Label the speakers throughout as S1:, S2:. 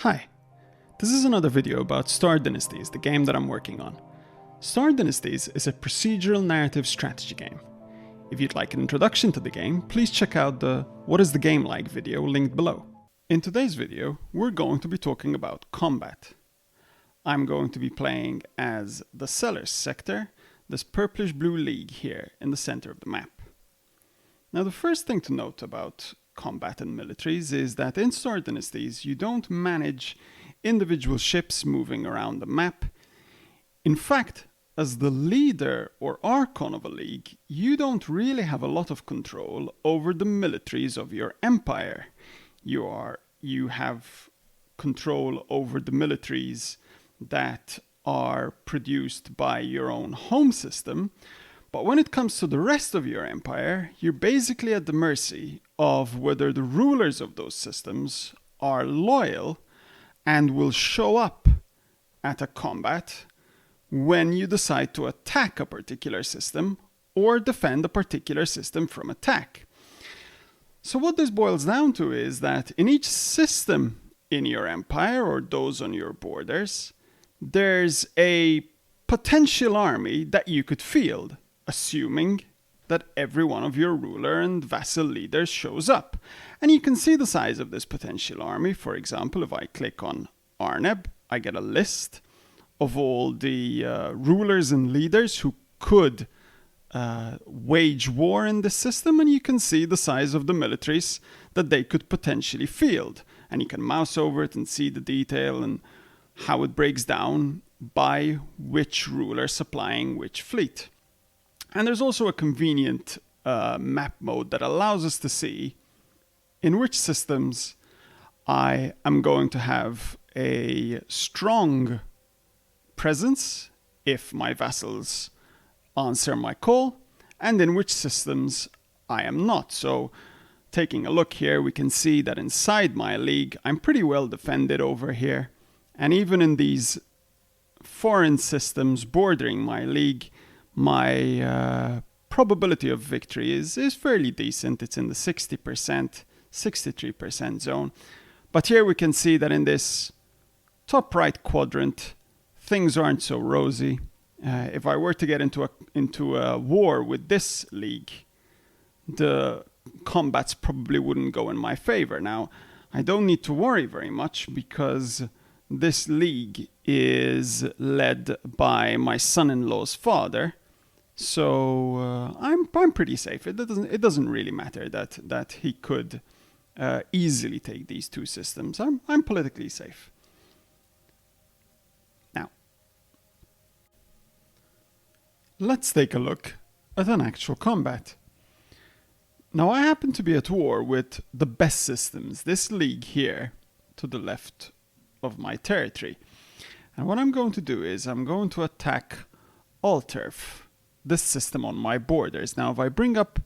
S1: Hi, this is another video about Star Dynasties, the game that I'm working on. Star Dynasties is a procedural narrative strategy game. If you'd like an introduction to the game, please check out the What is the Game Like video linked below. In today's video, we're going to be talking about combat. I'm going to be playing as the Sellers sector, this purplish-blue league here in the center of the map. Now the first thing to note about combat and militaries is that in Star Dynasties you don't manage individual ships moving around the map. In fact, as the leader or archon of a league, you don't really have a lot of control over the militaries of your empire. You have control over the militaries that are produced by your own home system. But when it comes to the rest of your empire, you're basically at the mercy of whether the rulers of those systems are loyal and will show up at a combat when you decide to attack a particular system or defend a particular system from attack. So what this boils down to is that in each system in your empire or those on your borders, there's a potential army that you could field, assuming that every one of your ruler and vassal leaders shows up. And you can see the size of this potential army. For example, if I click on Arneb, I get a list of all the rulers and leaders who could wage war in this system, and you can see the size of the militaries that they could potentially field. And you can mouse over it and see the detail and how it breaks down by which ruler supplying which fleet. And there's also a convenient map mode that allows us to see in which systems I am going to have a strong presence if my vassals answer my call, and in which systems I am not. So taking a look here, we can see that inside my league, I'm pretty well defended over here. And even in these foreign systems bordering my league, my probability of victory is fairly decent. It's in the 60%, 63% zone. But here we can see that in this top right quadrant, things aren't so rosy. If I were to get into a war with this league, the combats probably wouldn't go in my favor. Now, I don't need to worry very much because this league is led by my son-in-law's father. So I'm pretty safe. It doesn't really matter that he could easily take these two systems. I'm politically safe. Now, let's take a look at an actual combat. Now, I happen to be at war with the best systems, this league here to the left of my territory. And what I'm going to do is I'm going to attack Alterf, this system on my borders. Now, if I bring up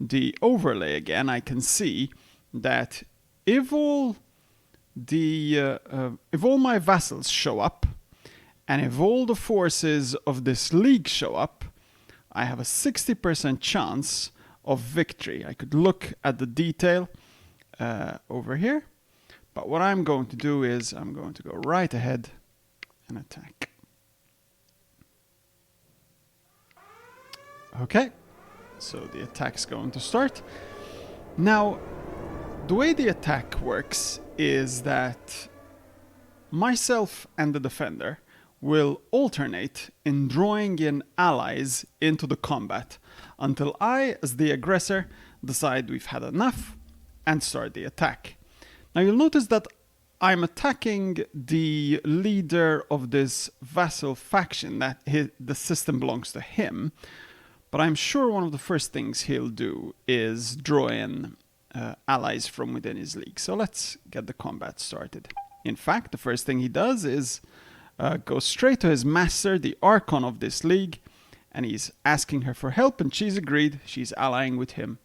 S1: the overlay again, I can see that if all my vassals show up, and if all the forces of this league show up, I have a 60% chance of victory. I could look at the detail over here, but what I'm going to do is I'm going to go right ahead and attack. Okay, so the attack's going to start. Now, the way the attack works is that myself and the defender will alternate in drawing in allies into the combat until I, as the aggressor, decide we've had enough and start the attack. Now you'll notice that I'm attacking the leader of this vassal faction, that the system belongs to him, but I'm sure one of the first things he'll do is draw in allies from within his league. So let's get the combat started. In fact, the first thing he does is go straight to his master, the archon of this league, and he's asking her for help, and she's agreed. She's allying with him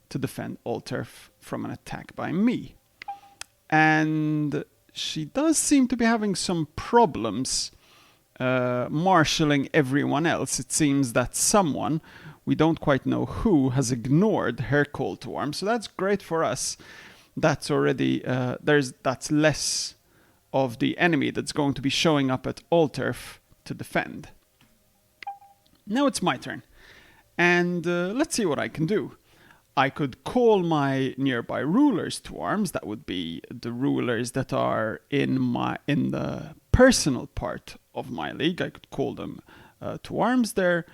S1: to defend Alterf from an attack by me. And she does seem to be having some problems marshalling everyone else. It seems that someone, we don't quite know who, has ignored her call to arms. So that's great for us. That's already that's less of the enemy that's going to be showing up at all turf to defend. Now it's my turn. And let's see what I can do. I could call my nearby rulers to arms. That would be the rulers that are in the personal part of my league. I could call them to arms. They're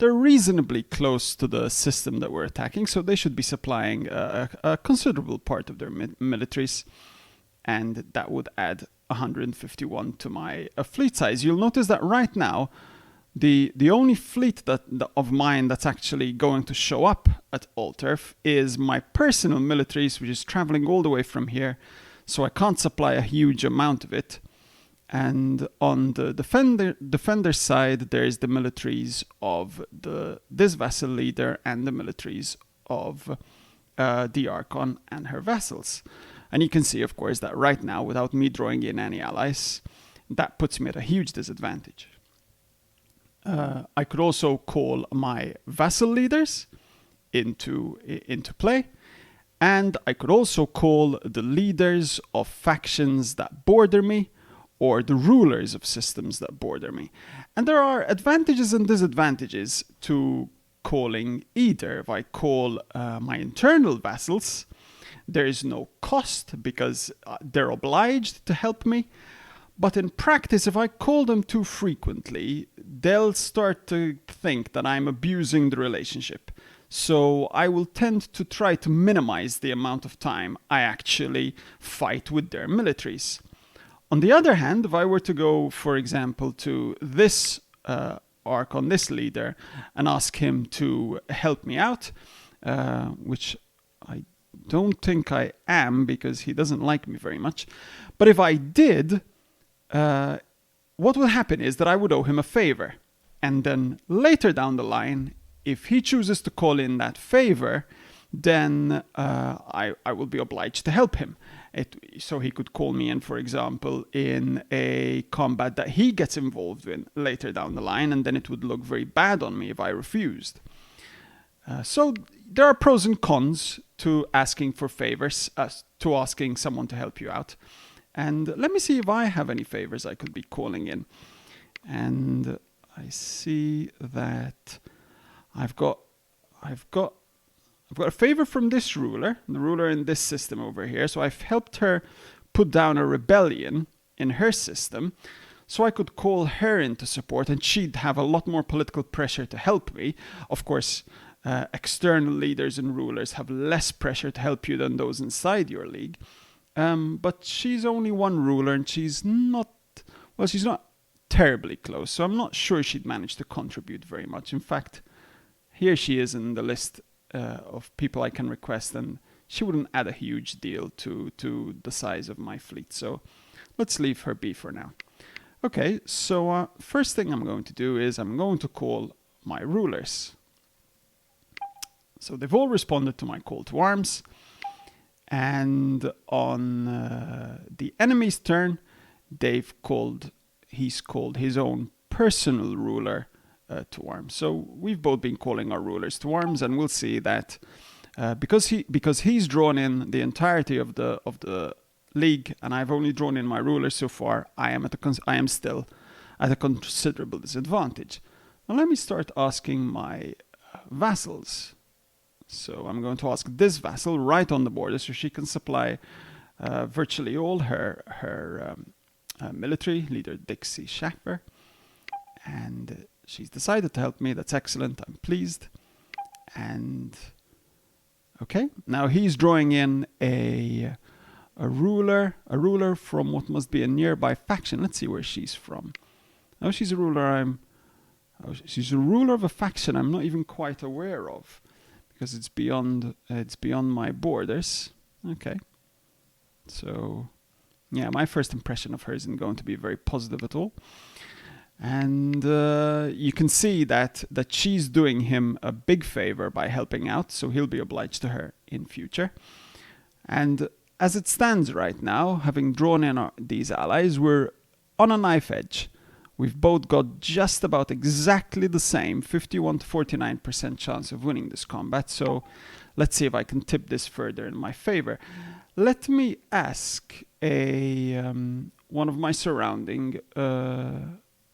S1: reasonably close to the system that we're attacking, so they should be supplying a considerable part of their militaries, and that would add 151 to my fleet size. You'll notice that right now, the only fleet of mine that's actually going to show up at Alterf is my personal militaries, which is traveling all the way from here, so I can't supply a huge amount of it. And on the defender side, there's the militaries of this vassal leader and the militaries of the Archon and her vassals. And you can see, of course, that right now, without me drawing in any allies, that puts me at a huge disadvantage. I could also call my vassal leaders into play, and I could also call the leaders of factions that border me, or the rulers of systems that border me. And there are advantages and disadvantages to calling either. If I call my internal vassals, there is no cost because they're obliged to help me. But in practice, if I call them too frequently, they'll start to think that I'm abusing the relationship. So I will tend to try to minimize the amount of time I actually fight with their militaries. On the other hand, if I were to go, for example, to this Archon, this leader, and ask him to help me out, which I don't think I am because he doesn't like me very much. But if I did, what will happen is that I would owe him a favor. And then later down the line, if he chooses to call in that favor, then I will be obliged to help him. So he could call me in, for example, in a combat that he gets involved in later down the line, and then it would look very bad on me if I refused. So there are pros and cons to asking for favors, to asking someone to help you out. And let me see if I have any favors I could be calling in. And I see that I've got a favor from this ruler, the ruler in this system over here. So I've helped her put down a rebellion in her system. So I could call her into support and she'd have a lot more political pressure to help me. Of course, external leaders and rulers have less pressure to help you than those inside your league. But she's only one ruler and she's not terribly close. So I'm not sure she'd manage to contribute very much. In fact, here she is in the list of people I can request, and she wouldn't add a huge deal to the size of my fleet. So let's leave her be for now. Okay, so first thing I'm going to do is I'm going to call my rulers. So they've all responded to my call to arms. And on the enemy's turn, he's called his own personal ruler to arms. So we've both been calling our rulers to arms, and we'll see that because he's drawn in the entirety of the league, and I've only drawn in my rulers so far, I am still at a considerable disadvantage. Now let me start asking my vassals. So I'm going to ask this vassal right on the border so she can supply virtually all her military, leader Dixie Schaffer. And she's decided to help me. That's excellent. I'm pleased. And okay, now he's drawing in a ruler from what must be a nearby faction. Let's see where she's from. Oh, she's a ruler. She's a ruler of a faction I'm not even quite aware of, because it's beyond my borders. Okay. So, yeah, my first impression of her isn't going to be very positive at all. And you can see that she's doing him a big favor by helping out, so he'll be obliged to her in future. And as it stands right now, having drawn in these allies, we're on a knife edge. We've both got just about exactly the same 51 to 49% chance of winning this combat. So let's see if I can tip this further in my favor. Let me ask one of my surrounding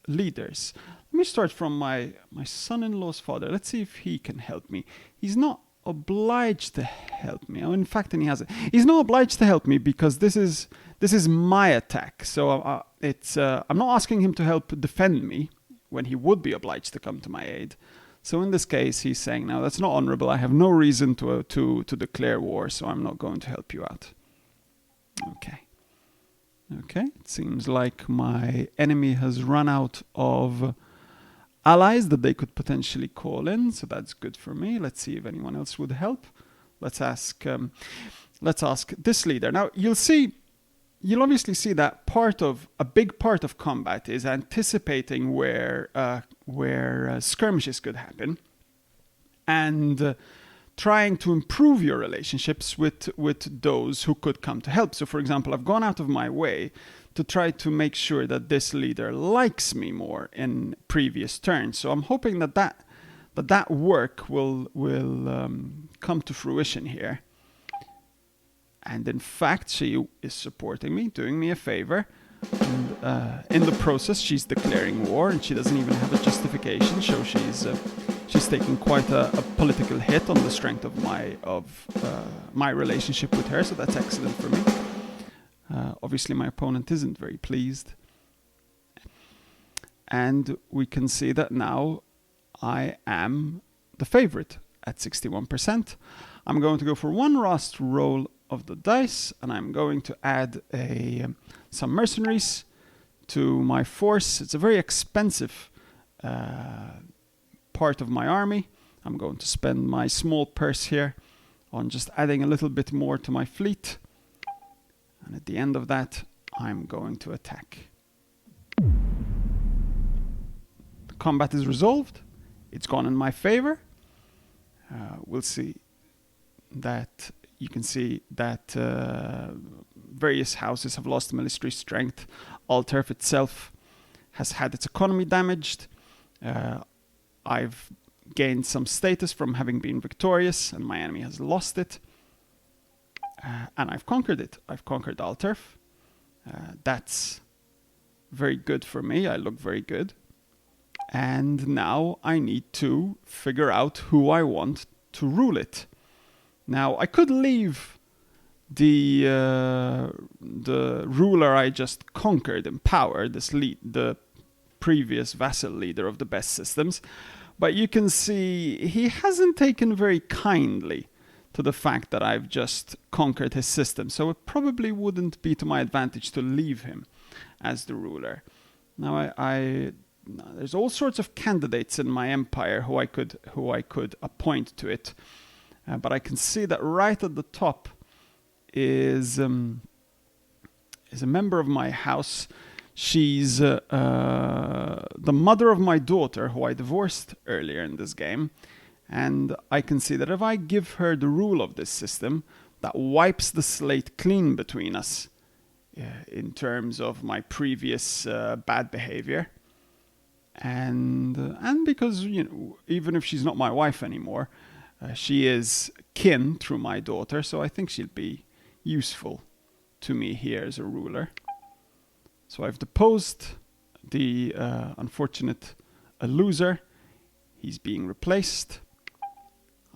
S1: leaders. Let me start from my son-in-law's father. Let's see if he can help me. He's not obliged to help me. Oh, in fact, and he hasn't. He's not obliged to help me because this is my attack. So I'm not asking him to help defend me when he would be obliged to come to my aid. So in this case, he's saying, "No, that's not honorable. I have no reason to declare war, so I'm not going to help you out." Okay. It seems like my enemy has run out of allies that they could potentially call in, so that's good for me. Let's see if anyone else would help. Let's ask this leader. Now you'll obviously see that a big part of combat is anticipating where skirmishes could happen, and trying to improve your relationships with those who could come to help. So for example, I've gone out of my way to try to make sure that this leader likes me more in previous turns. So I'm hoping that work will come to fruition here. And in fact, she is supporting me, doing me a favor. And in the process, she's declaring war, and she doesn't even have a justification. So she's taking quite a political hit on the strength of my relationship with her. So that's excellent for me. Obviously, my opponent isn't very pleased. And we can see that now I am the favorite at 61%. I'm going to go for one last roll of the dice, and I'm going to add some mercenaries to my force. It's a very expensive part of my army. I'm going to spend my small purse here on just adding a little bit more to my fleet. And at the end of that, I'm going to attack. The combat is resolved. It's gone in my favor. We'll see that you can see that various houses have lost military strength. Alturf itself has had its economy damaged. I've gained some status from having been victorious, and my enemy has lost it. And I've conquered it. I've conquered Alturf. That's very good for me. I look very good. And now I need to figure out who I want to rule it. Now, I could leave the ruler I just conquered in power, the previous vassal leader of the best systems, but you can see he hasn't taken very kindly to the fact that I've just conquered his system, so it probably wouldn't be to my advantage to leave him as the ruler. Now, there's all sorts of candidates in my empire who I could appoint to it. But I can see that right at the top is a member of my house. She's the mother of my daughter, who I divorced earlier in this game. And I can see that if I give her the rule of this system, that wipes the slate clean between us in terms of my previous bad behavior. And because, even if she's not my wife anymore, she is kin through my daughter, so I think she'll be useful to me here as a ruler. So I've deposed the unfortunate loser. He's being replaced.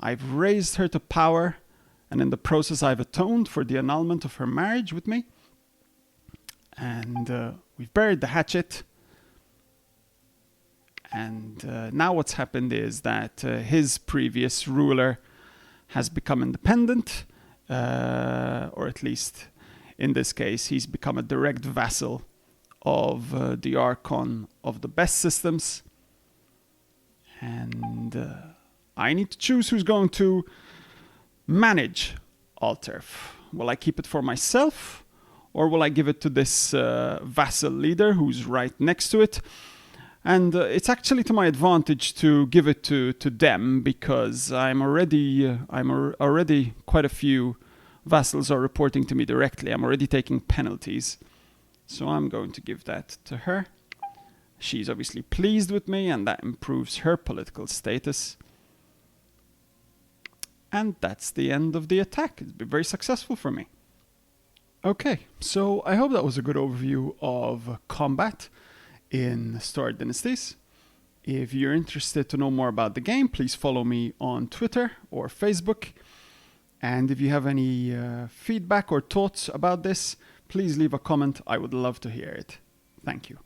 S1: I've raised her to power, and in the process I've atoned for the annulment of her marriage with me. And we've buried the hatchet. And now what's happened is that his previous ruler has become independent, or at least in this case, he's become a direct vassal of the Archon of the best systems. And I need to choose who's going to manage Alturf. Will I keep it for myself, or will I give it to this vassal leader who's right next to it? And it's actually to my advantage to give it to them, because I'm already quite a few vassals are reporting to me directly. I'm already taking penalties, so I'm going to give that to her. She's obviously pleased with me, and that improves her political status. And that's the end of the attack. It's been very successful for me. Okay, so I hope that was a good overview of combat in Star Dynasties. If you're interested to know more about the game, please follow me on Twitter or Facebook. And if you have any feedback or thoughts about this, please leave a comment. I would love to hear it. Thank you.